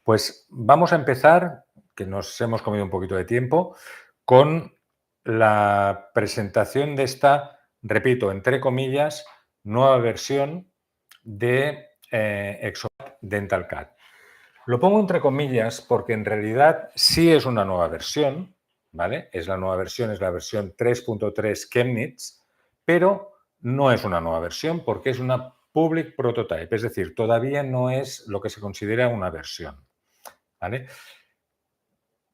Pues vamos a empezar, que nos hemos comido un poquito de tiempo, con la presentación de esta, repito, entre comillas, nueva versión de Exocad Dental CAD. Lo pongo entre comillas porque en realidad sí es una nueva versión, ¿vale? Es la nueva versión, es la versión 3.3 Chemnitz, pero no es una nueva versión porque es una public prototype, es decir, todavía no es lo que se considera una versión, ¿vale?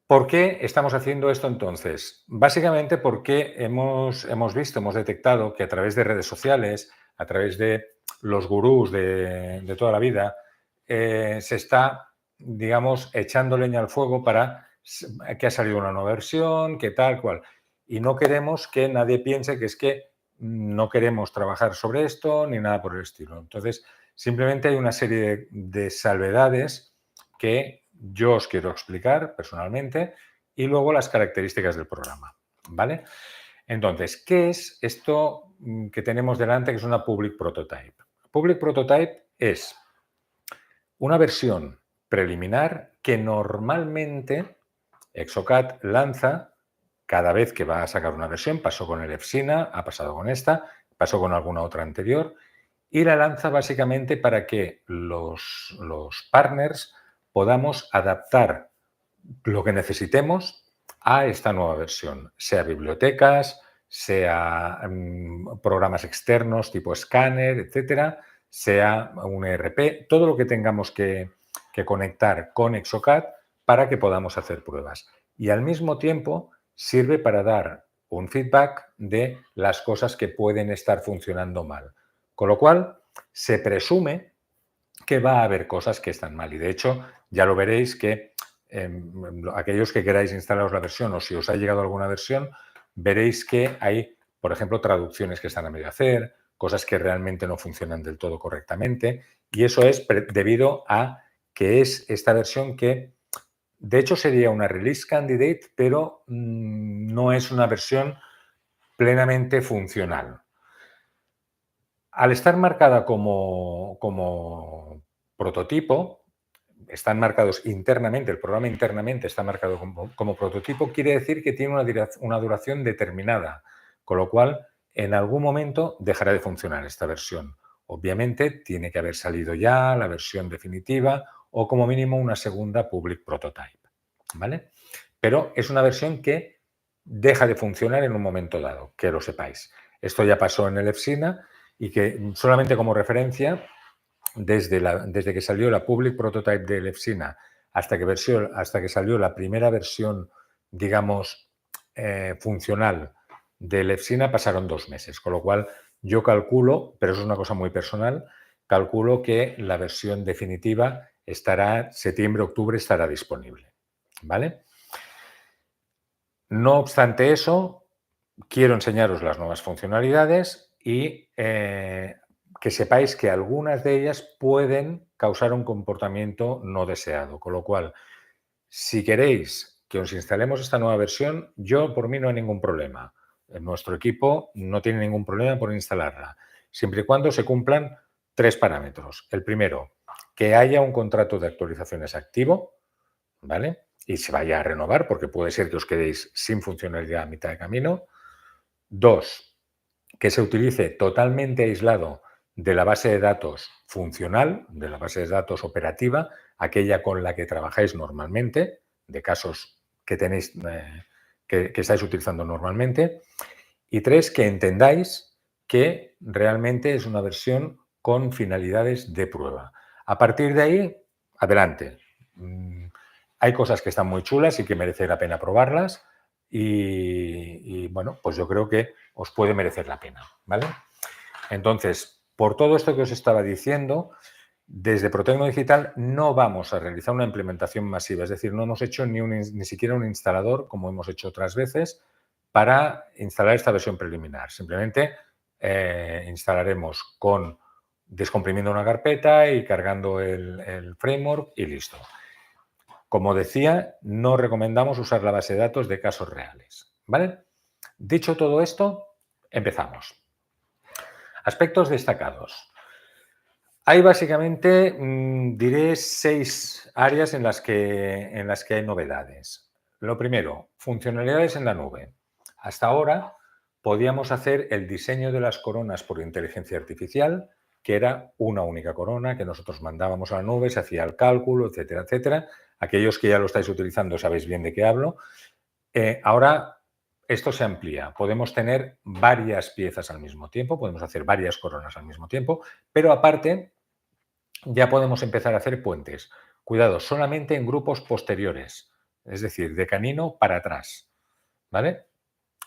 ¿Por qué estamos haciendo esto entonces? Básicamente porque hemos detectado que a través de redes sociales, a través de los gurús de toda la vida, se está, digamos, echando leña al fuego para que ha salido una nueva versión, que tal cual. Y no queremos que nadie piense que es que no queremos trabajar sobre esto ni nada por el estilo. Entonces, simplemente hay una serie de salvedades que yo os quiero explicar personalmente y luego las características del programa, ¿vale? Entonces, ¿qué es esto que tenemos delante que es una Public Prototype? Public Prototype es una versión preliminar que normalmente Exocad lanza cada vez que va a sacar una versión. Pasó con el EFSINA, ha pasado con esta, pasó con alguna otra anterior, y la lanza básicamente para que los partners podamos adaptar lo que necesitemos a esta nueva versión, sea bibliotecas, sea programas externos tipo escáner, etcétera, sea un ERP, todo lo que tengamos que conectar con Exocad para que podamos hacer pruebas. Y al mismo tiempo sirve para dar un feedback de las cosas que pueden estar funcionando mal. Con lo cual, se presume que va a haber cosas que están mal. Y de hecho, ya lo veréis que aquellos que queráis instalaros la versión o si os ha llegado alguna versión, veréis que hay, por ejemplo, traducciones que están a medio hacer, cosas que realmente no funcionan del todo correctamente. Y eso es debido a que es esta versión que, de hecho, sería una release candidate, pero no es una versión plenamente funcional. Al estar marcada como prototipo, están marcados internamente, el programa internamente está marcado como prototipo, quiere decir que tiene una duración determinada, con lo cual en algún momento dejará de funcionar esta versión. Obviamente tiene que haber salido ya la versión definitiva o como mínimo una segunda public prototype, ¿vale? Pero es una versión que deja de funcionar en un momento dado, que lo sepáis. Esto ya pasó en el EFSINA y que solamente como referencia, desde que salió la public prototype del EFSINA hasta que salió la primera versión, digamos, funcional del EFSINA pasaron 2 meses, con lo cual yo calculo, pero eso es una cosa muy personal, calculo que la versión definitiva estará septiembre-octubre estará disponible, ¿vale? No obstante eso, quiero enseñaros las nuevas funcionalidades y que sepáis que algunas de ellas pueden causar un comportamiento no deseado. Con lo cual, si queréis que os instalemos esta nueva versión, yo por mí no hay ningún problema. Nuestro equipo no tiene ningún problema por instalarla, siempre y cuando se cumplan 3 parámetros. El primero, que haya un contrato de actualizaciones activo, ¿vale? Y se vaya a renovar, porque puede ser que os quedéis sin funcionalidad a mitad de camino. 2, que se utilice totalmente aislado de la base de datos funcional, de la base de datos operativa, aquella con la que trabajáis normalmente, de casos que tenéis, que estáis utilizando normalmente. Y 3, que entendáis que realmente es una versión con finalidades de prueba. A partir de ahí, adelante. Hay cosas que están muy chulas y que merece la pena probarlas y bueno, pues yo creo que os puede merecer la pena, ¿vale? Entonces, por todo esto que os estaba diciendo, desde Protecno Digital no vamos a realizar una implementación masiva, es decir, no hemos hecho ni siquiera un instalador, como hemos hecho otras veces, para instalar esta versión preliminar. Simplemente instalaremos descomprimiendo una carpeta y cargando el framework y listo. Como decía, no recomendamos usar la base de datos de casos reales, ¿vale? Dicho todo esto, empezamos. Aspectos destacados. Hay básicamente, diré 6 áreas en las que hay novedades. Lo primero, funcionalidades en la nube. Hasta ahora podíamos hacer el diseño de las coronas por inteligencia artificial, que era una única corona que nosotros mandábamos a la nube, se hacía el cálculo, etcétera, etcétera. Aquellos que ya lo estáis utilizando sabéis bien de qué hablo. Ahora esto se amplía. Podemos tener varias piezas al mismo tiempo, podemos hacer varias coronas al mismo tiempo, pero aparte ya podemos empezar a hacer puentes. Cuidado, solamente en grupos posteriores, es decir, de canino para atrás. ¿Vale?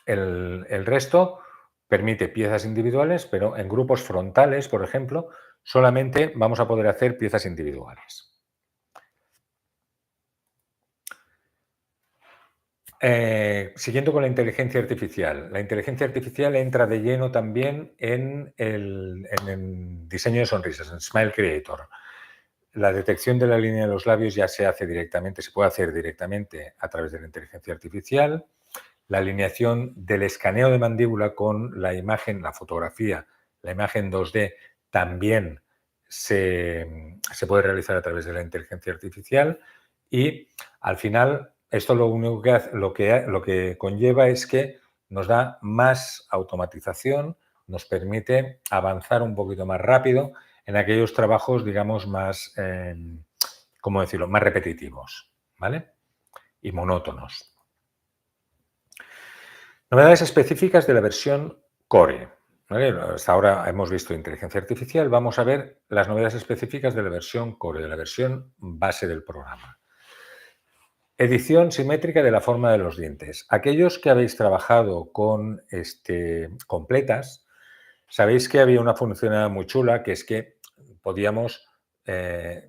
El resto permite piezas individuales, pero en grupos frontales, por ejemplo, solamente vamos a poder hacer piezas individuales. Siguiendo con la inteligencia artificial. La inteligencia artificial entra de lleno también en el diseño de sonrisas, en Smile Creator. La detección de la línea de los labios ya se hace directamente, se puede hacer directamente a través de la inteligencia artificial. La alineación del escaneo de mandíbula con la imagen, la fotografía, la imagen 2D también se puede realizar a través de la inteligencia artificial y al final esto lo único que hace, lo que conlleva es que nos da más automatización, nos permite avanzar un poquito más rápido en aquellos trabajos, digamos, más, ¿cómo decirlo?, más repetitivos, ¿vale? Y monótonos. Novedades específicas de la versión Core. ¿Vale? Hasta ahora hemos visto inteligencia artificial, vamos a ver las novedades específicas de la versión Core, de la versión base del programa. Edición simétrica de la forma de los dientes. Aquellos que habéis trabajado con completas, sabéis que había una funcionalidad muy chula, que es que podíamos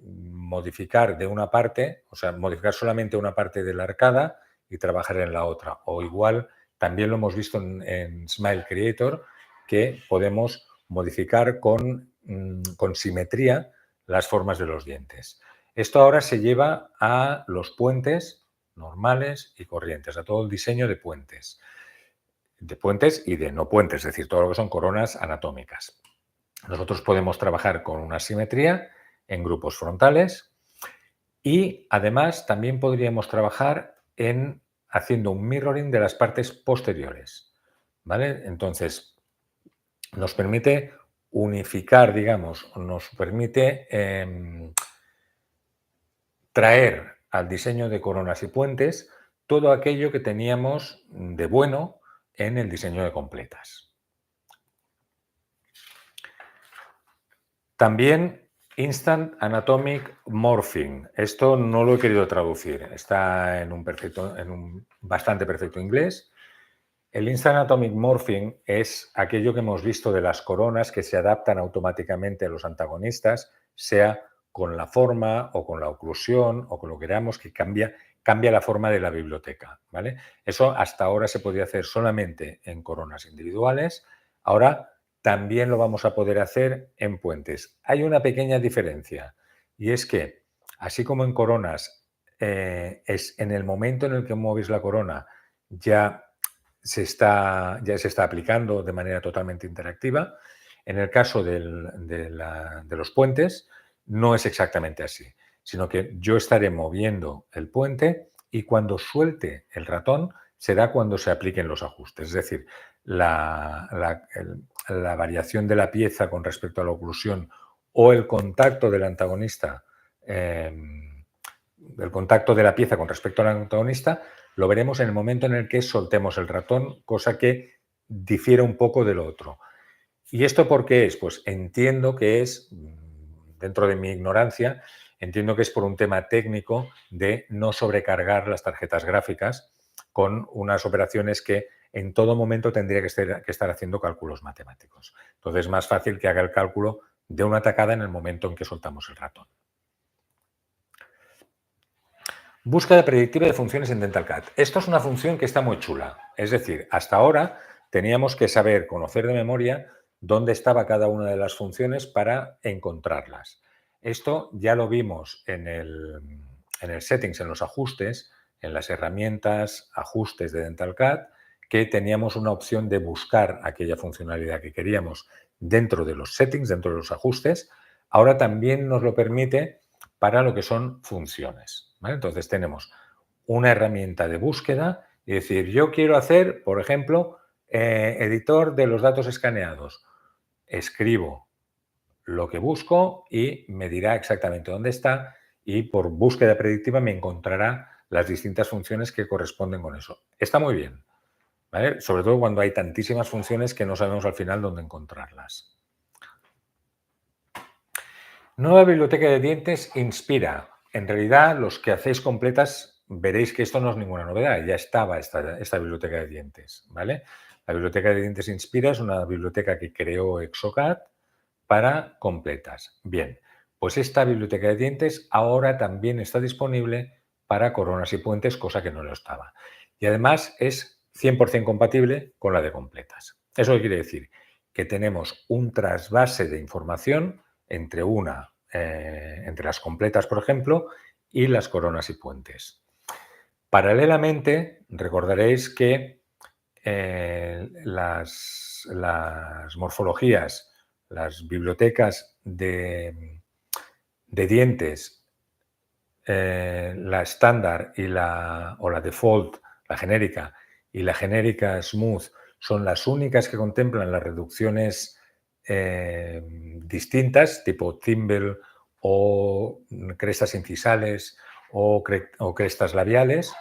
modificar de una parte, o sea, modificar solamente una parte de la arcada y trabajar en la otra. O igual, también lo hemos visto en Smile Creator, que podemos modificar con simetría las formas de los dientes. Esto ahora se lleva a los puentes normales y corrientes, a todo el diseño de puentes y de no puentes, es decir, todo lo que son coronas anatómicas. Nosotros podemos trabajar con una simetría en grupos frontales y además también podríamos trabajar en haciendo un mirroring de las partes posteriores. ¿Vale? Entonces, nos permite unificar, digamos, nos permite traer al diseño de coronas y puentes todo aquello que teníamos de bueno en el diseño de completas. También Instant Anatomic Morphing. Esto no lo he querido traducir, está en un bastante perfecto inglés. El Instant Anatomic Morphing es aquello que hemos visto de las coronas que se adaptan automáticamente a los antagonistas, sea con la forma o con la oclusión o con lo que queramos, que cambia la forma de la biblioteca, ¿vale? Eso hasta ahora se podía hacer solamente en coronas individuales. Ahora también lo vamos a poder hacer en puentes. Hay una pequeña diferencia y es que, así como en coronas, es en el momento en el que mueves la corona ya se está aplicando de manera totalmente interactiva. En el caso de los puentes no es exactamente así, sino que yo estaré moviendo el puente y cuando suelte el ratón será cuando se apliquen los ajustes. Es decir, la variación de la pieza con respecto a la oclusión o el contacto del antagonista, el contacto de la pieza con respecto al antagonista, lo veremos en el momento en el que soltemos el ratón, cosa que difiere un poco de lo otro. ¿Y esto por qué es? Pues entiendo que es, dentro de mi ignorancia, entiendo que es por un tema técnico de no sobrecargar las tarjetas gráficas con unas operaciones que en todo momento tendría que estar haciendo cálculos matemáticos. Entonces es más fácil que haga el cálculo de una tacada en el momento en que soltamos el ratón. Búsqueda predictiva de funciones en DentalCAD. Esto es una función que está muy chula. Es decir, hasta ahora teníamos que saber, conocer de memoria dónde estaba cada una de las funciones para encontrarlas. Esto ya lo vimos en el settings, en los ajustes, en las herramientas, ajustes de DentalCAD, que teníamos una opción de buscar aquella funcionalidad que queríamos dentro de los settings, dentro de los ajustes, ahora también nos lo permite para lo que son funciones, ¿vale? Entonces tenemos una herramienta de búsqueda y decir, yo quiero hacer, por ejemplo, editor de los datos escaneados. Escribo lo que busco y me dirá exactamente dónde está y por búsqueda predictiva me encontrará las distintas funciones que corresponden con eso. Está muy bien, ¿vale? Sobre todo cuando hay tantísimas funciones que no sabemos al final dónde encontrarlas. Nueva biblioteca de dientes Inspira. En realidad, los que hacéis completas veréis que esto no es ninguna novedad. Ya estaba esta biblioteca de dientes, ¿vale? La biblioteca de dientes Inspira es una biblioteca que creó Exocad para completas. Bien, pues esta biblioteca de dientes ahora también está disponible para coronas y puentes, cosa que no lo estaba. Y además es 100% compatible con la de completas. ¿Eso quiere decir? Que tenemos un trasvase de información entre entre las completas, por ejemplo, y las coronas y puentes. Paralelamente, recordaréis que las morfologías, las bibliotecas de dientes, la estándar o la default, la genérica, y la genérica smooth son las únicas que contemplan las reducciones distintas, tipo thimble o crestas incisales o crestas labiales,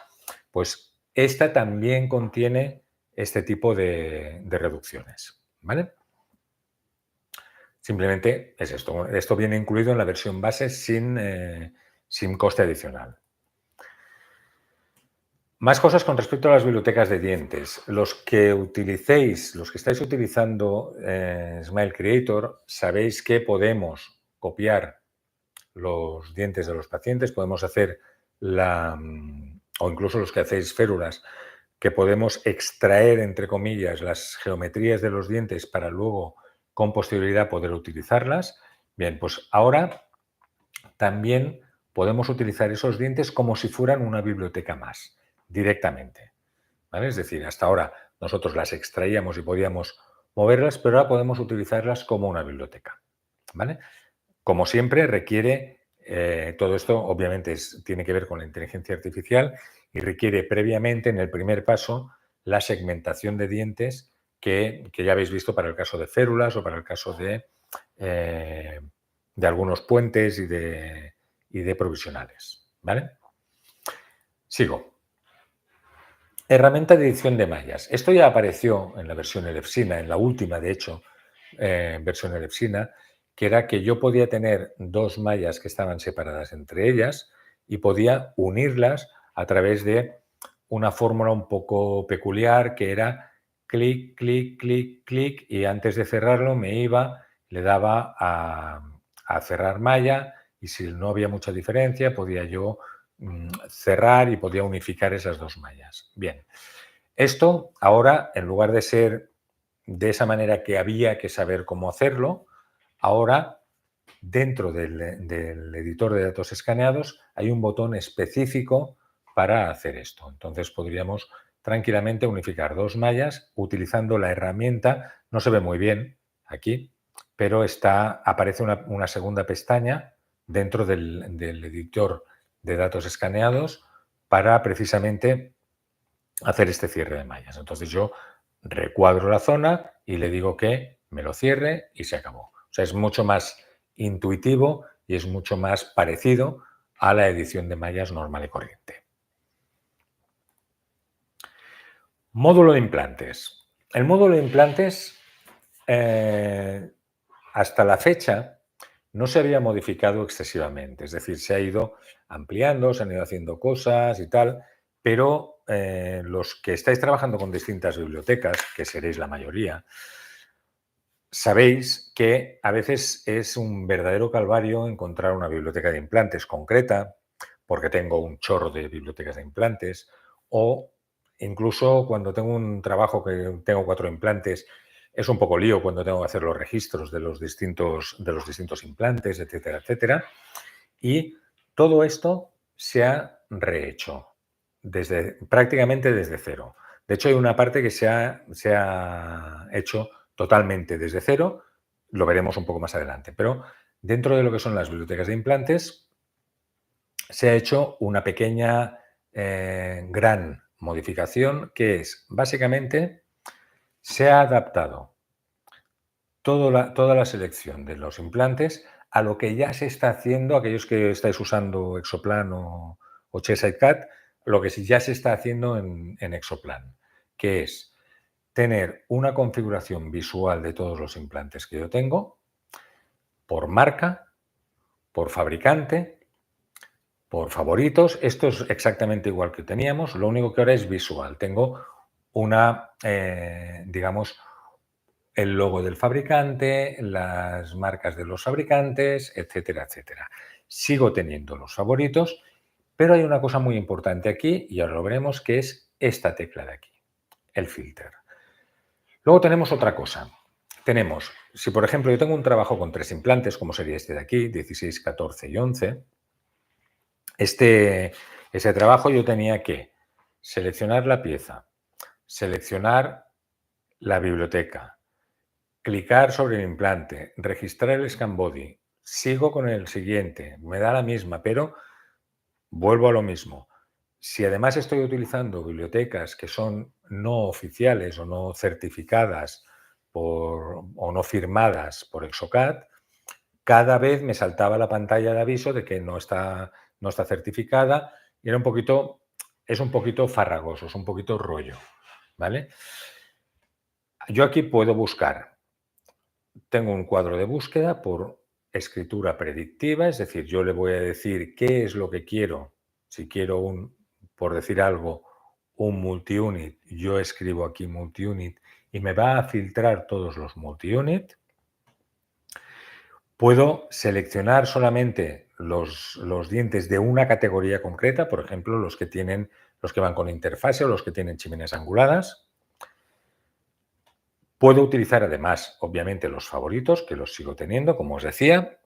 pues esta también contiene este tipo de reducciones, ¿vale? Simplemente es esto. Esto viene incluido en la versión base sin coste adicional. Más cosas con respecto a las bibliotecas de dientes. Los que estáis utilizando Smile Creator, sabéis que podemos copiar los dientes de los pacientes, podemos hacer o incluso los que hacéis férulas, que podemos extraer, entre comillas, las geometrías de los dientes para luego, con posterioridad, poder utilizarlas. Bien, pues ahora también podemos utilizar esos dientes como si fueran una biblioteca más, directamente, ¿vale? Es decir, hasta ahora nosotros las extraíamos y podíamos moverlas, pero ahora podemos utilizarlas como una biblioteca, ¿vale? Como siempre, requiere, todo esto obviamente tiene que ver con la inteligencia artificial y requiere previamente, en el primer paso, la segmentación de dientes que ya habéis visto para el caso de férulas o para el caso de algunos puentes y de provisionales, ¿vale? Sigo. Herramienta de edición de mallas. Esto ya apareció en la versión Elefsina, en la última, de hecho, versión Elefsina, que era que yo podía tener dos mallas que estaban separadas entre ellas y podía unirlas a través de una fórmula un poco peculiar que era clic, clic, clic, clic y antes de cerrarlo me iba, le daba a cerrar malla y si no había mucha diferencia podía yo cerrar y podía unificar esas dos mallas. Bien, esto ahora, en lugar de ser de esa manera que había que saber cómo hacerlo, ahora dentro del editor de datos escaneados hay un botón específico para hacer esto. Entonces podríamos tranquilamente unificar dos mallas utilizando la herramienta. No se ve muy bien aquí, pero aparece una segunda pestaña dentro del editor de datos escaneados para precisamente hacer este cierre de mallas. Entonces yo recuadro la zona y le digo que me lo cierre y se acabó. O sea, es mucho más intuitivo y es mucho más parecido a la edición de mallas normal y corriente. Módulo de implantes. El módulo de implantes, hasta la fecha, no se había modificado excesivamente. Es decir, se ha ido ampliando, se han ido haciendo cosas y tal, pero los que estáis trabajando con distintas bibliotecas, que seréis la mayoría, sabéis que a veces es un verdadero calvario encontrar una biblioteca de implantes concreta, porque tengo un chorro de bibliotecas de implantes, o incluso cuando tengo un trabajo que tengo 4 implantes, es un poco lío cuando tengo que hacer los registros de los distintos implantes, etcétera, etcétera. Y todo esto se ha rehecho prácticamente desde cero. De hecho, hay una parte que se ha hecho totalmente desde cero, lo veremos un poco más adelante, pero dentro de lo que son las bibliotecas de implantes, se ha hecho una pequeña, gran modificación, que es, básicamente, se ha adaptado toda la selección de los implantes a lo que ya se está haciendo, aquellos que estáis usando Exoplan o Cheshire Cat, lo que ya se está haciendo en Exoplan, que es tener una configuración visual de todos los implantes que yo tengo, por marca, por fabricante, por favoritos. Esto es exactamente igual que teníamos, lo único que ahora es visual. Tengo una, digamos, el logo del fabricante, las marcas de los fabricantes, etcétera, etcétera. Sigo teniendo los favoritos, pero hay una cosa muy importante aquí, y ahora lo veremos, que es esta tecla de aquí, el filter. Luego tenemos otra cosa. Tenemos, si por ejemplo yo tengo un trabajo con 3 implantes, como sería este de aquí, 16, 14 y 11, ese trabajo yo tenía que seleccionar la pieza, seleccionar la biblioteca, clicar sobre el implante, registrar el scan body, sigo con el siguiente, me da la misma, pero vuelvo a lo mismo. Si además estoy utilizando bibliotecas que son no oficiales o no certificadas o no firmadas por Exocad, cada vez me saltaba la pantalla de aviso de que no está certificada y es un poquito farragoso, es un poquito rollo, ¿vale? Yo aquí puedo buscar. Tengo un cuadro de búsqueda por escritura predictiva, es decir, yo le voy a decir qué es lo que quiero. Si quiero por decir algo, un multiunit, yo escribo aquí multiunit y me va a filtrar todos los multiunit. Puedo seleccionar solamente los dientes de una categoría concreta, por ejemplo, los que van con interfase o los que tienen chimeneas anguladas. Puedo utilizar además, obviamente, los favoritos, que los sigo teniendo, como os decía,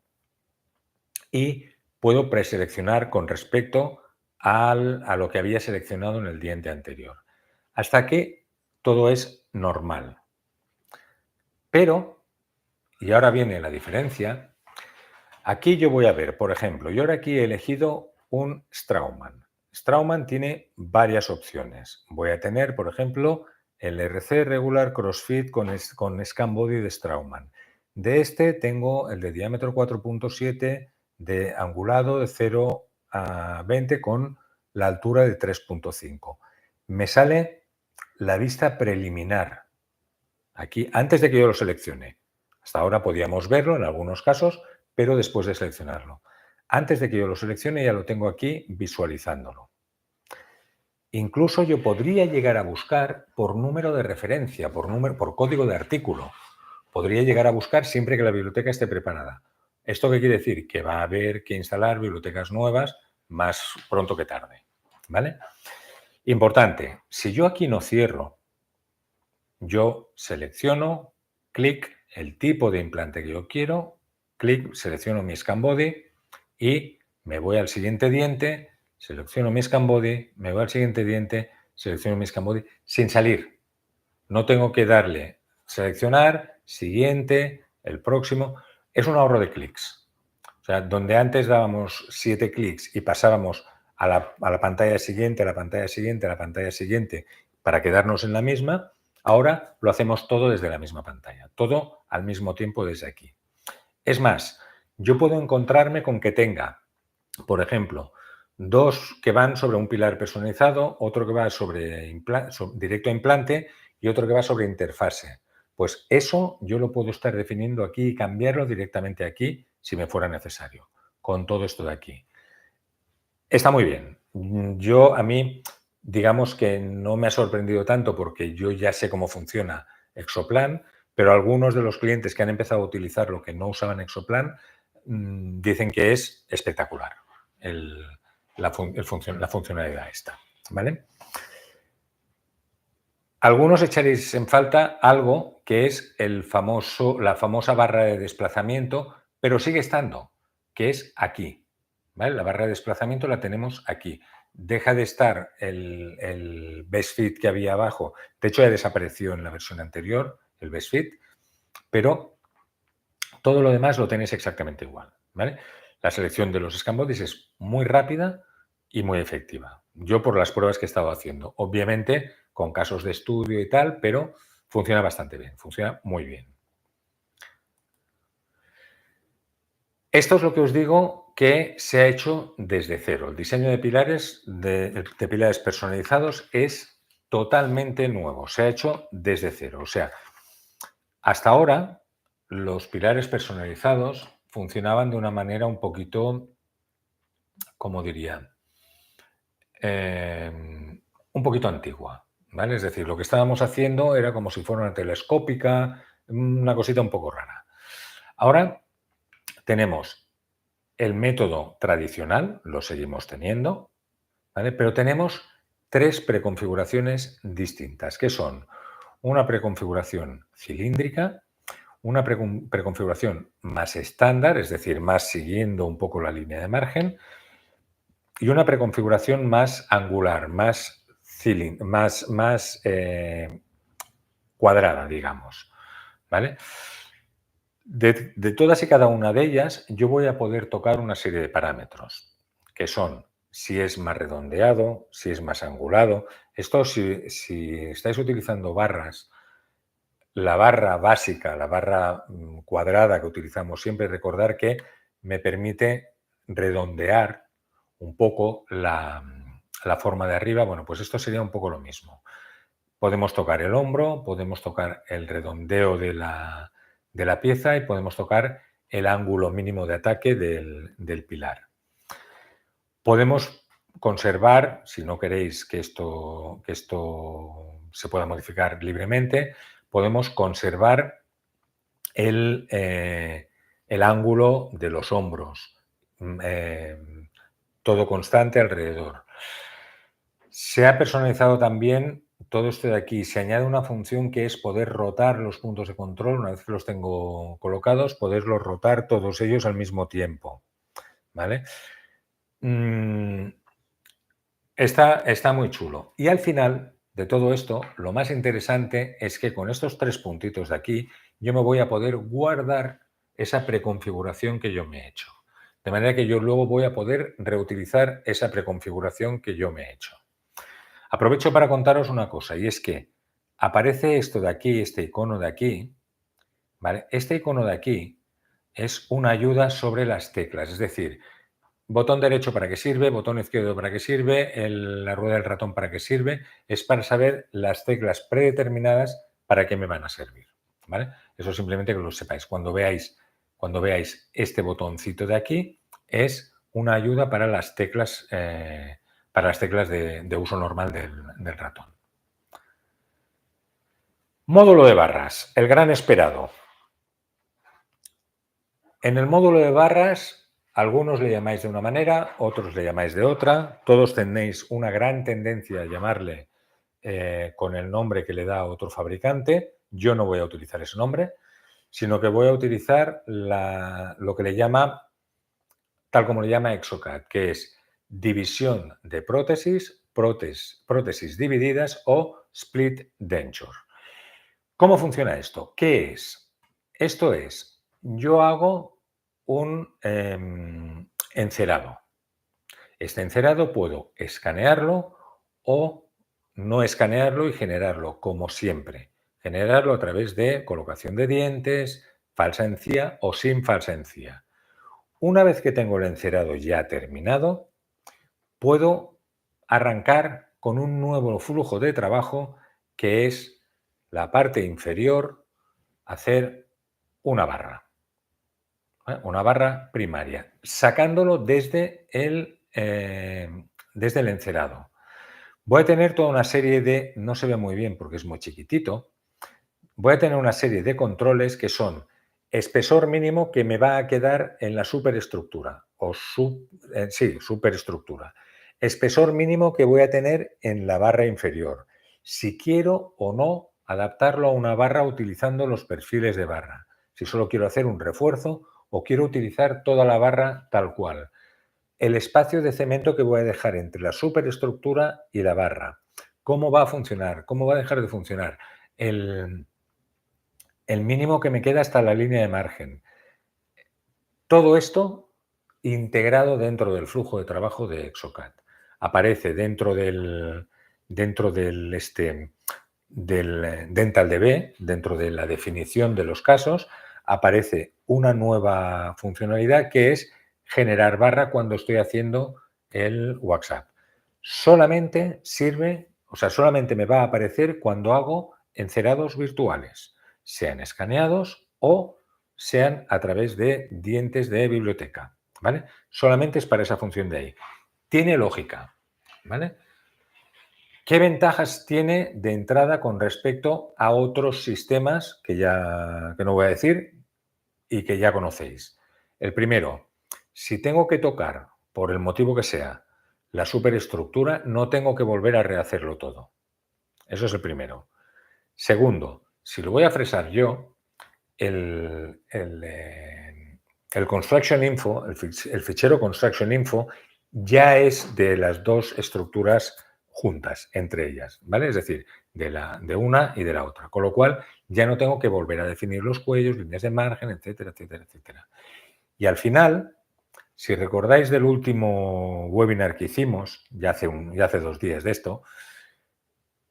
y puedo preseleccionar con respecto a lo que había seleccionado en el diente anterior. Hasta que todo es normal. Pero, y ahora viene la diferencia, aquí yo voy a ver, por ejemplo, yo ahora aquí he elegido un Straumann. Straumann tiene varias opciones. Voy a tener, por ejemplo, el RC Regular CrossFit con Scan Body de Straumann. De este tengo el de diámetro 4.7 de angulado de 0 a 20 con la altura de 3.5. Me sale la vista preliminar aquí antes de que yo lo seleccione. Hasta ahora podíamos verlo en algunos casos, pero después de seleccionarlo. Antes de que yo lo seleccione ya lo tengo aquí visualizándolo. Incluso yo podría llegar a buscar por número de referencia, por código de artículo. Podría llegar a buscar siempre que la biblioteca esté preparada. ¿Esto qué quiere decir? Que va a haber que instalar bibliotecas nuevas más pronto que tarde. ¿Vale? Importante, si yo aquí no cierro, yo selecciono, clic, el tipo de implante que yo quiero, clic, selecciono mi scan body y me voy al siguiente diente, selecciono mi scan body, me voy al siguiente diente, selecciono mi scan body, sin salir. No tengo que darle seleccionar, siguiente, el próximo. Es un ahorro de clics. O sea, donde antes dábamos 7 clics y pasábamos a la pantalla siguiente, a la pantalla siguiente, a la pantalla siguiente, para quedarnos en la misma, ahora lo hacemos todo desde la misma pantalla, todo al mismo tiempo desde aquí. Es más, yo puedo encontrarme con que tenga, por ejemplo, 2 que van sobre un pilar personalizado, otro que va sobre directo a implante y otro que va sobre interfase. Pues eso yo lo puedo estar definiendo aquí y cambiarlo directamente aquí si me fuera necesario, con todo esto de aquí. Está muy bien. A mí, digamos que no me ha sorprendido tanto porque yo ya sé cómo funciona Exoplan, pero algunos de los clientes que han empezado a utilizarlo que no usaban Exoplan dicen que es espectacular la funcionalidad esta, ¿vale? Algunos echaréis en falta algo que es la famosa barra de desplazamiento, pero sigue estando, que es aquí. ¿Vale? La barra de desplazamiento la tenemos aquí. Deja de estar el Best Fit que había abajo. De hecho, ya desapareció en la versión anterior, el Best Fit, pero Todo lo demás lo tenéis exactamente igual, ¿vale? La selección de los scan bodies es muy rápida y muy efectiva. Yo por las pruebas que he estado haciendo, obviamente con casos de estudio y tal, pero funciona bastante bien, funciona muy bien. Esto es lo que os digo que se ha hecho desde cero. El diseño de pilares, de pilares personalizados es totalmente nuevo. Se ha hecho desde cero. O sea, hasta ahora los pilares personalizados funcionaban de una manera un poquito, ¿cómo diría? Un poquito antigua, ¿vale? Es decir, lo que estábamos haciendo era como si fuera una telescópica, una cosita un poco rara. Ahora tenemos el método tradicional, lo seguimos teniendo, ¿vale? Pero tenemos 3 preconfiguraciones distintas, que son una preconfiguración cilíndrica, una preconfiguración más estándar, es decir, más siguiendo un poco la línea de margen, y una preconfiguración más angular, más cuadrada, digamos, ¿vale? De todas y cada una de ellas, yo voy a poder tocar una serie de parámetros, que son si es más redondeado, si es más angulado. Esto, si estáis utilizando barras, la barra básica, la barra cuadrada que utilizamos siempre, recordar que me permite redondear un poco la forma de arriba. Bueno, pues esto sería un poco lo mismo. Podemos tocar el hombro, podemos tocar el redondeo de la pieza y podemos tocar el ángulo mínimo de ataque del pilar. Podemos conservar, si no queréis que esto se pueda modificar libremente, podemos conservar el ángulo de los hombros, todo constante alrededor. Se ha personalizado también todo esto de aquí. Se añade una función que es poder rotar los puntos de control. Una vez que los tengo colocados, poderlos rotar todos ellos al mismo tiempo, ¿vale? Está muy chulo. Y al final de todo esto, lo más interesante es que con estos 3 puntitos de aquí, yo me voy a poder guardar esa preconfiguración que yo me he hecho. De manera que yo luego voy a poder reutilizar esa preconfiguración que yo me he hecho. Aprovecho para contaros una cosa, y es que aparece esto de aquí, este icono de aquí, ¿vale? Este icono de aquí es una ayuda sobre las teclas, es decir, botón derecho para qué sirve, botón izquierdo para qué sirve, la rueda del ratón para qué sirve, es para saber las teclas predeterminadas para qué me van a servir, ¿vale? Eso simplemente que lo sepáis. Cuando veáis este botoncito de aquí, es una ayuda para las teclas de uso normal del ratón. Módulo de barras, el gran esperado. En el módulo de barras, algunos le llamáis de una manera, otros le llamáis de otra. Todos tenéis una gran tendencia a llamarle con el nombre que le da otro fabricante. Yo no voy a utilizar ese nombre, sino que voy a utilizar lo que le llama, tal como le llama Exocad, que es división de prótesis, prótesis divididas o split denture. ¿Cómo funciona esto? ¿Qué es? Esto es, yo hago un encerado. Este encerado puedo escanearlo o no escanearlo y generarlo, como siempre. Generarlo a través de colocación de dientes, falsa encía o sin falsa encía. Una vez que tengo el encerado ya terminado, puedo arrancar con un nuevo flujo de trabajo que es la parte inferior, hacer una barra. Una barra primaria, sacándolo desde el encerado. Voy a tener toda una serie de, no se ve muy bien porque es muy chiquitito, voy a tener una serie de controles que son espesor mínimo que me va a quedar en la superestructura, superestructura. Espesor mínimo que voy a tener en la barra inferior. Si quiero o no adaptarlo a una barra utilizando los perfiles de barra. Si solo quiero hacer un refuerzo o quiero utilizar toda la barra tal cual. El espacio de cemento que voy a dejar entre la superestructura y la barra. ¿Cómo va a funcionar? ¿Cómo va a dejar de funcionar? El mínimo que me queda hasta la línea de margen. Todo esto integrado dentro del flujo de trabajo de Exocad. Aparece del DentalDB, dentro de la definición de los casos, aparece una nueva funcionalidad que es generar barra cuando estoy haciendo el WhatsApp. Solamente sirve, o sea, solamente me va a aparecer cuando hago encerados virtuales, sean escaneados o sean a través de dientes de biblioteca, ¿vale? Solamente es para esa función de ahí. Tiene lógica, ¿vale? ¿Qué ventajas tiene de entrada con respecto a otros sistemas que no voy a decir y que ya conocéis? El primero, si tengo que tocar, por el motivo que sea, la superestructura, no tengo que volver a rehacerlo todo. Eso es el primero. Segundo, si lo voy a fresar yo, el Construction Info, el fichero Construction Info, ya es de las dos estructuras juntas entre ellas, ¿vale? Es decir, de una y de la otra. Con lo cual, ya no tengo que volver a definir los cuellos, líneas de margen, etcétera, etcétera, etcétera. Y al final, si recordáis del último webinar que hicimos, ya hace 2 días de esto,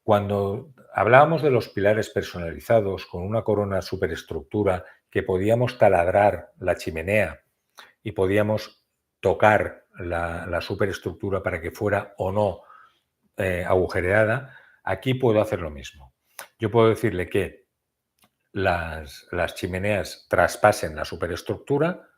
cuando hablábamos de los pilares personalizados con una corona superestructura que podíamos taladrar la chimenea y podíamos tocar la superestructura para que fuera o no agujereada, aquí puedo hacer lo mismo. Yo puedo decirle que las chimeneas traspasen la superestructura,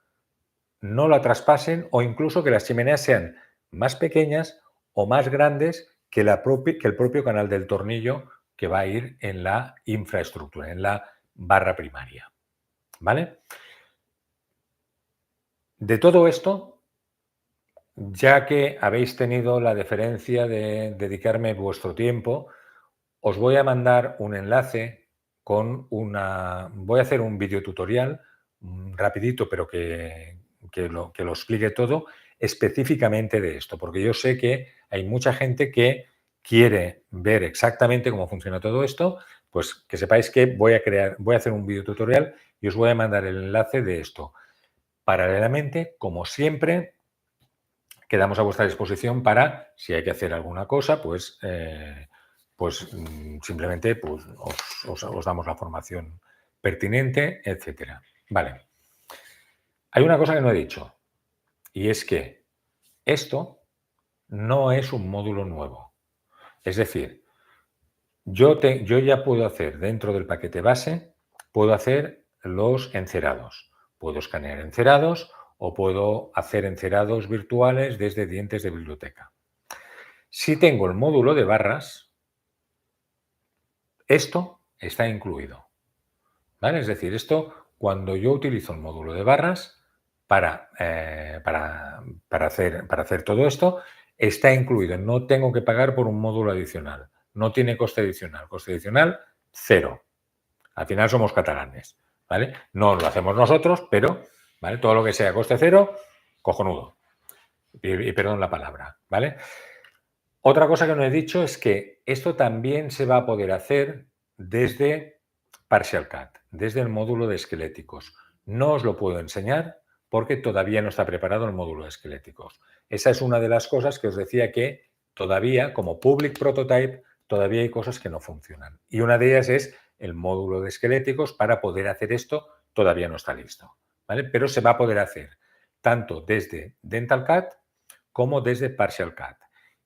no la traspasen o incluso que las chimeneas sean más pequeñas o más grandes que el propio canal del tornillo que va a ir en la infraestructura, en la barra primaria. ¿Vale? De todo esto, ya que habéis tenido la deferencia de dedicarme vuestro tiempo, os voy a mandar un enlace con voy a hacer un video tutorial rapidito, pero que lo explique todo específicamente de esto, porque yo sé que hay mucha gente que quiere ver exactamente cómo funciona todo esto, pues que sepáis que voy a hacer un video tutorial y os voy a mandar el enlace de esto. Paralelamente, como siempre, quedamos a vuestra disposición para, si hay que hacer alguna cosa, pues simplemente pues, os damos la formación pertinente, etcétera. Vale. Hay una cosa que no he dicho, y es que esto no es un módulo nuevo. Es decir, yo ya puedo hacer dentro del paquete base, puedo hacer los encerados. Puedo escanear encerados o puedo hacer encerados virtuales desde dientes de biblioteca. Si tengo el módulo de barras, esto está incluido. ¿Vale? Es decir, esto cuando yo utilizo el módulo de barras para hacer todo esto, está incluido. No tengo que pagar por un módulo adicional. No tiene coste adicional. Coste adicional, 0. Al final somos catalanes. ¿Vale? No lo hacemos nosotros, pero ¿vale? Todo lo que sea coste 0, cojonudo. Y perdón la palabra. ¿Vale? Otra cosa que no he dicho es que esto también se va a poder hacer desde Partial Cut, desde el módulo de esqueléticos. No os lo puedo enseñar porque todavía no está preparado el módulo de esqueléticos. Esa es una de las cosas que os decía que todavía, como Public Prototype, todavía hay cosas que no funcionan. Y una de ellas es el módulo de esqueléticos. Para poder hacer esto todavía no está listo, ¿vale? Pero se va a poder hacer tanto desde Dental Cut como desde Partial Cut.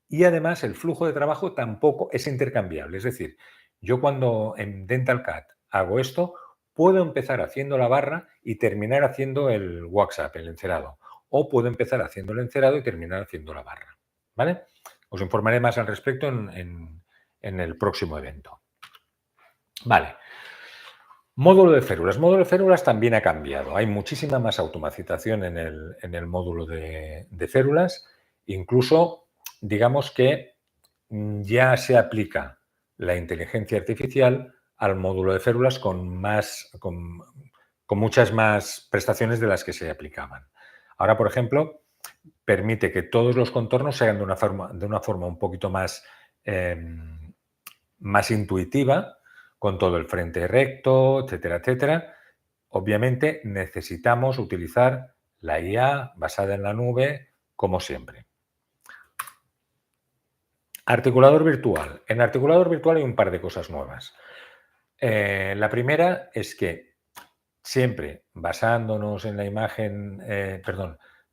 Y además el flujo de trabajo tampoco es intercambiable. Es decir, yo cuando en Dental Cut hago esto, puedo empezar haciendo la barra y terminar haciendo el WhatsApp, el encerado. O puedo empezar haciendo el encerado y terminar haciendo la barra. ¿Vale? Os informaré más al respecto en el próximo evento. Vale. Módulo de férulas. Módulo de férulas también ha cambiado. Hay muchísima más automatización en el módulo de férulas. Incluso, digamos que ya se aplica la inteligencia artificial al módulo de férulas con muchas más prestaciones de las que se aplicaban. Ahora, por ejemplo, permite que todos los contornos se hagan de una forma un poquito más intuitiva, con todo el frente recto, etcétera, etcétera. Obviamente necesitamos utilizar la IA basada en la nube, como siempre. Articulador virtual. En articulador virtual hay un par de cosas nuevas. La primera es que siempre basándonos en la imagen,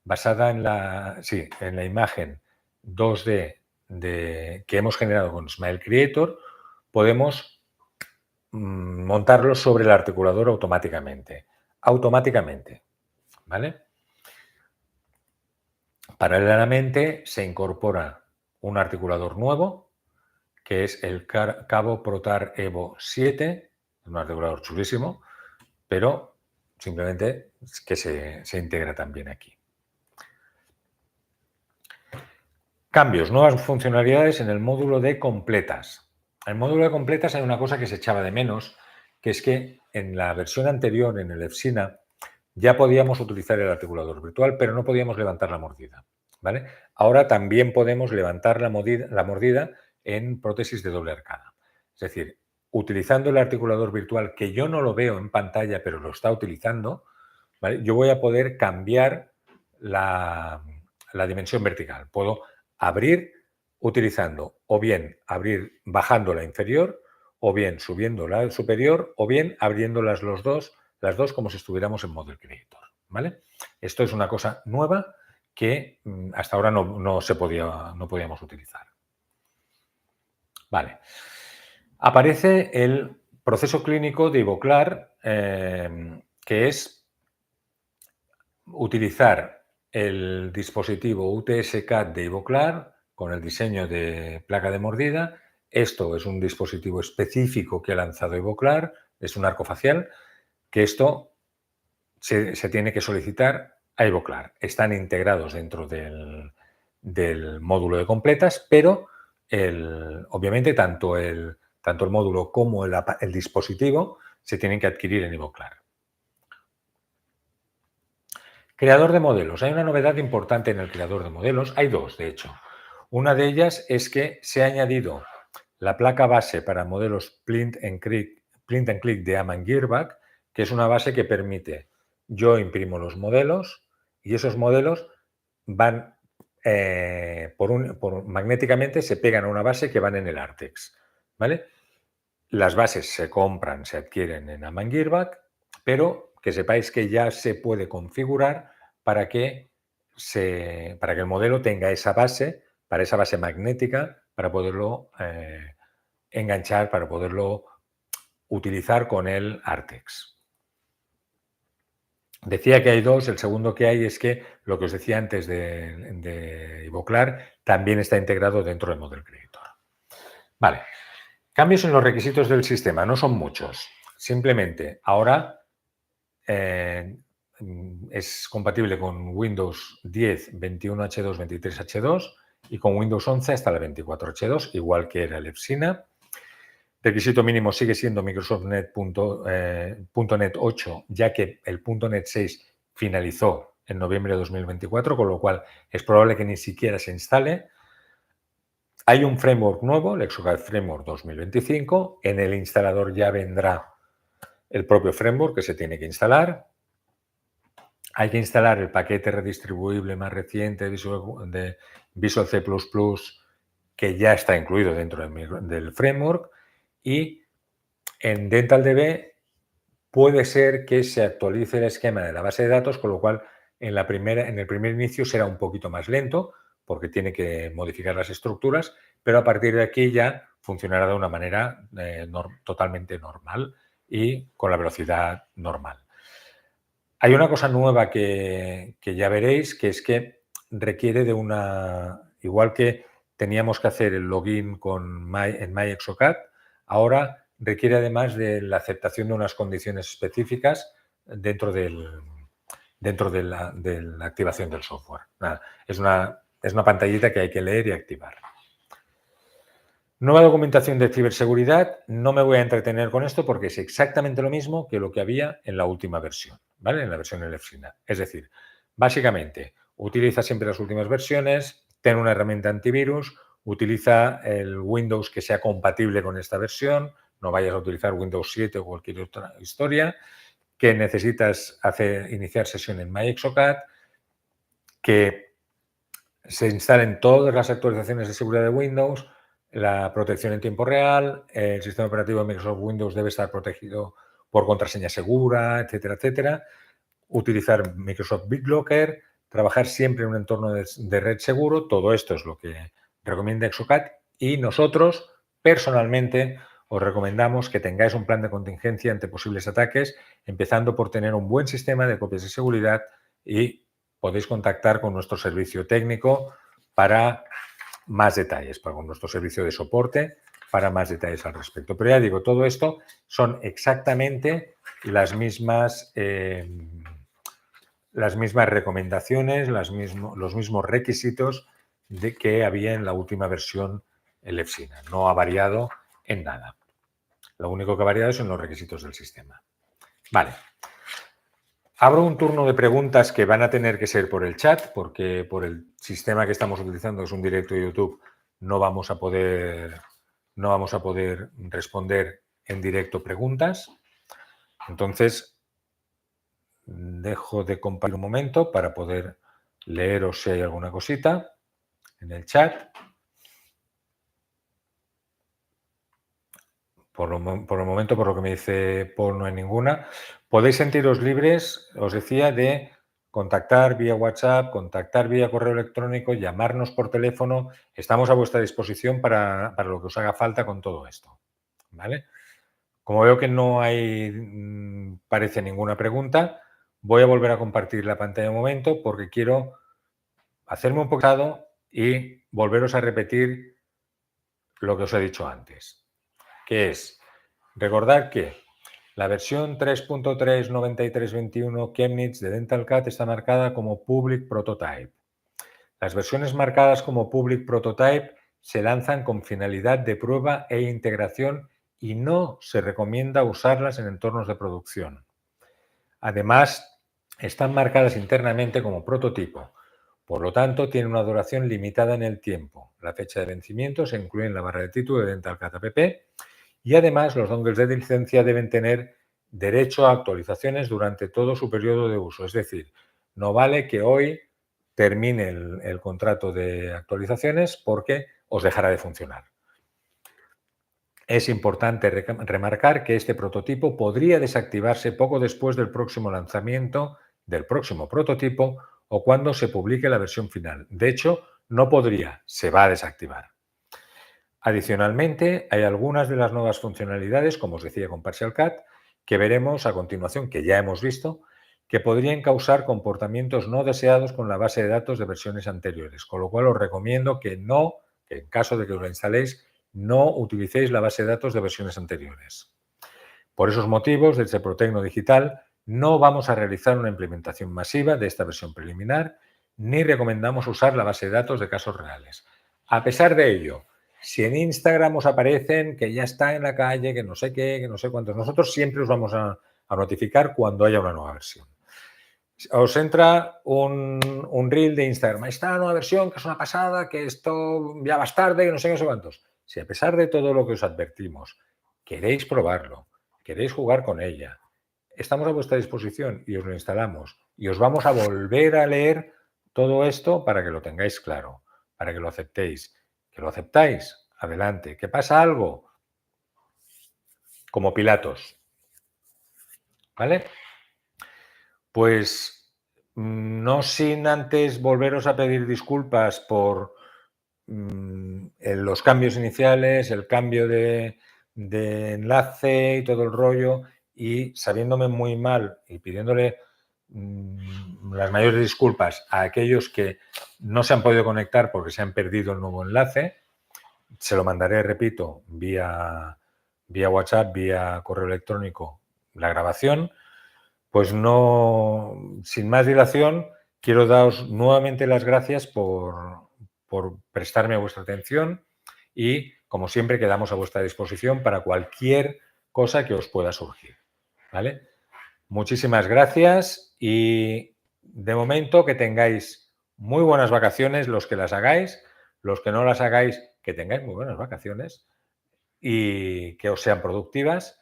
basada en la imagen 2D que hemos generado con Smile Creator, podemos montarlo sobre el articulador automáticamente. ¿Vale? Paralelamente se incorpora un articulador nuevo, que es el Cabo Protar Evo 7, un articulador chulísimo, pero simplemente que se integra también aquí. Cambios, nuevas funcionalidades en el módulo de completas. En el módulo de completas hay una cosa que se echaba de menos, que es que en la versión anterior, en el EFSINA, ya podíamos utilizar el articulador virtual, pero no podíamos levantar la mordida. ¿Vale? Ahora también podemos levantar la mordida en prótesis de doble arcada. Es decir, utilizando el articulador virtual, que yo no lo veo en pantalla, pero lo está utilizando, ¿vale? Yo voy a poder cambiar la dimensión vertical. Puedo abrir utilizando o bien abrir bajando la inferior, o bien subiendo la superior, o bien abriendo las dos como si estuviéramos en Model Creator. ¿Vale? Esto es una cosa nueva que hasta ahora no podíamos utilizar. Vale. Aparece el proceso clínico de Ivoclar, que es utilizar el dispositivo UTS-CAD de Ivoclar con el diseño de placa de mordida. Esto es un dispositivo específico que ha lanzado Ivoclar, es un arco facial, que esto se tiene que solicitar a Ivoclar. Están integrados dentro del módulo de completas, pero obviamente tanto el módulo como el dispositivo se tienen que adquirir en Ivoclar. Creador de modelos. Hay una novedad importante en el creador de modelos. Hay dos, de hecho. Una de ellas es que se ha añadido la placa base para modelos Plint and Click de Amann Girrbach, que es una base que permite, yo imprimo los modelos y esos modelos van magnéticamente, se pegan a una base que van en el Artex. ¿Vale? Las bases se compran, se adquieren en Amann Girrbach, pero que sepáis que ya se puede configurar para que el modelo tenga esa base, para esa base magnética, para poderlo enganchar, para poderlo utilizar con el Artex. Decía que hay dos, el segundo que hay es que lo que os decía antes de Ivoclar también está integrado dentro del Model Creator. Vale. Cambios en los requisitos del sistema, no son muchos. Simplemente ahora es compatible con Windows 10, 21H2, 23H2 y con Windows 11 hasta la 24H2, igual que era el EFSINA. Requisito mínimo sigue siendo Microsoft .NET 8, ya que el .NET 6 finalizó en noviembre de 2024, con lo cual es probable que ni siquiera se instale. Hay un framework nuevo, el Exocad Framework 2025. En el instalador ya vendrá el propio framework que se tiene que instalar. Hay que instalar el paquete redistribuible más reciente de Visual C++, que ya está incluido dentro del framework. Y en DentalDB puede ser que se actualice el esquema de la base de datos, con lo cual en el primer inicio será un poquito más lento, porque tiene que modificar las estructuras, pero a partir de aquí ya funcionará de una manera totalmente normal y con la velocidad normal. Hay una cosa nueva que ya veréis, que es que requiere de igual que teníamos que hacer el login en MyExocad, ahora requiere además de la aceptación de unas condiciones específicas dentro de la activación del software. Nada, es una pantallita que hay que leer y activar. Nueva documentación de ciberseguridad. No me voy a entretener con esto porque es exactamente lo mismo que lo que había en la última versión, ¿vale? En la versión EFSINA. Es decir, básicamente, utiliza siempre las últimas versiones, ten una herramienta antivirus, utiliza el Windows que sea compatible con esta versión, no vayas a utilizar Windows 7 o cualquier otra historia, que necesitas iniciar sesión en MyExocad, que se instalen todas las actualizaciones de seguridad de Windows, la protección en tiempo real, el sistema operativo de Microsoft Windows debe estar protegido por contraseña segura, etcétera, etcétera. Utilizar Microsoft BitLocker, trabajar siempre en un entorno de red seguro, todo esto es lo que recomienda Exocad y nosotros personalmente os recomendamos que tengáis un plan de contingencia ante posibles ataques, empezando por tener un buen sistema de copias de seguridad y podéis contactar con nuestro servicio técnico para más detalles, con nuestro servicio de soporte para más detalles al respecto. Pero ya digo, todo esto son exactamente las mismas recomendaciones, los mismos requisitos de que había en la última versión el EFSINA. No ha variado en nada. Lo único que ha variado son los requisitos del sistema. Vale. Abro un turno de preguntas que van a tener que ser por el chat, porque por el sistema que estamos utilizando, que es un directo de YouTube, no vamos a poder responder en directo preguntas. Entonces, dejo de compartir un momento para poder leeros si hay alguna cosita en el chat. Por el momento, por lo que me dice Paul, no hay ninguna. Podéis sentiros libres, os decía, de contactar vía WhatsApp, contactar vía correo electrónico, llamarnos por teléfono. Estamos a vuestra disposición para lo que os haga falta con todo esto. ¿Vale? Como veo que no hay, parece ninguna pregunta, voy a volver a compartir la pantalla un momento porque quiero hacerme un poco y volveros a repetir lo que os he dicho antes, que es recordar que la versión 3.3.93.21 Chemnitz de DentalCAD está marcada como Public Prototype. Las versiones marcadas como Public Prototype se lanzan con finalidad de prueba e integración y no se recomienda usarlas en entornos de producción. Además, están marcadas internamente como prototipo. Por lo tanto, tienen una duración limitada en el tiempo. La fecha de vencimiento se incluye en la barra de título de DentalCAD app y además los dongles de licencia deben tener derecho a actualizaciones durante todo su periodo de uso. Es decir, no vale que hoy termine el contrato de actualizaciones porque os dejará de funcionar. Es importante remarcar que este prototipo podría desactivarse poco después del próximo lanzamiento del próximo prototipo o cuando se publique la versión final. De hecho, no podría, se va a desactivar. Adicionalmente, hay algunas de las nuevas funcionalidades, como os decía con PartialCAD, que veremos a continuación, que ya hemos visto, que podrían causar comportamientos no deseados con la base de datos de versiones anteriores, con lo cual os recomiendo que en caso de que os la instaléis, no utilicéis la base de datos de versiones anteriores. Por esos motivos, desde Protecno Digital no vamos a realizar una implementación masiva de esta versión preliminar, ni recomendamos usar la base de datos de casos reales. A pesar de ello, si en Instagram os aparecen que ya está en la calle, que no sé qué, que no sé cuántos, nosotros siempre os vamos a notificar cuando haya una nueva versión. Os entra un reel de Instagram. Está la nueva versión, que es una pasada, que esto ya vas tarde, que no sé qué, no sé cuántos. Si a pesar de todo lo que os advertimos, queréis probarlo, queréis jugar con ella, estamos a vuestra disposición y os lo instalamos. Y os vamos a volver a leer todo esto para que lo tengáis claro, para que lo aceptéis. ¿Que lo aceptáis? Adelante. ¿Que pasa algo? Como Pilatos. ¿Vale? Pues no sin antes volveros a pedir disculpas por los cambios iniciales, el cambio de enlace y todo el rollo, y sabiéndome muy mal y pidiéndole las mayores disculpas a aquellos que no se han podido conectar porque se han perdido el nuevo enlace. Se lo mandaré, repito, vía WhatsApp, vía correo electrónico, la grabación. Pues no, sin más dilación, quiero daros nuevamente las gracias por prestarme vuestra atención y, como siempre, quedamos a vuestra disposición para cualquier cosa que os pueda surgir. ¿Vale? Muchísimas gracias y, de momento, que tengáis muy buenas vacaciones los que las hagáis, los que no las hagáis, que tengáis muy buenas vacaciones y que os sean productivas.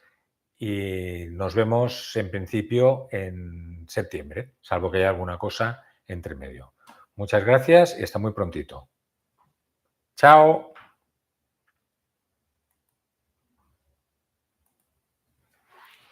Y nos vemos en principio en septiembre, salvo que haya alguna cosa entre medio. Muchas gracias y hasta muy prontito. Chao.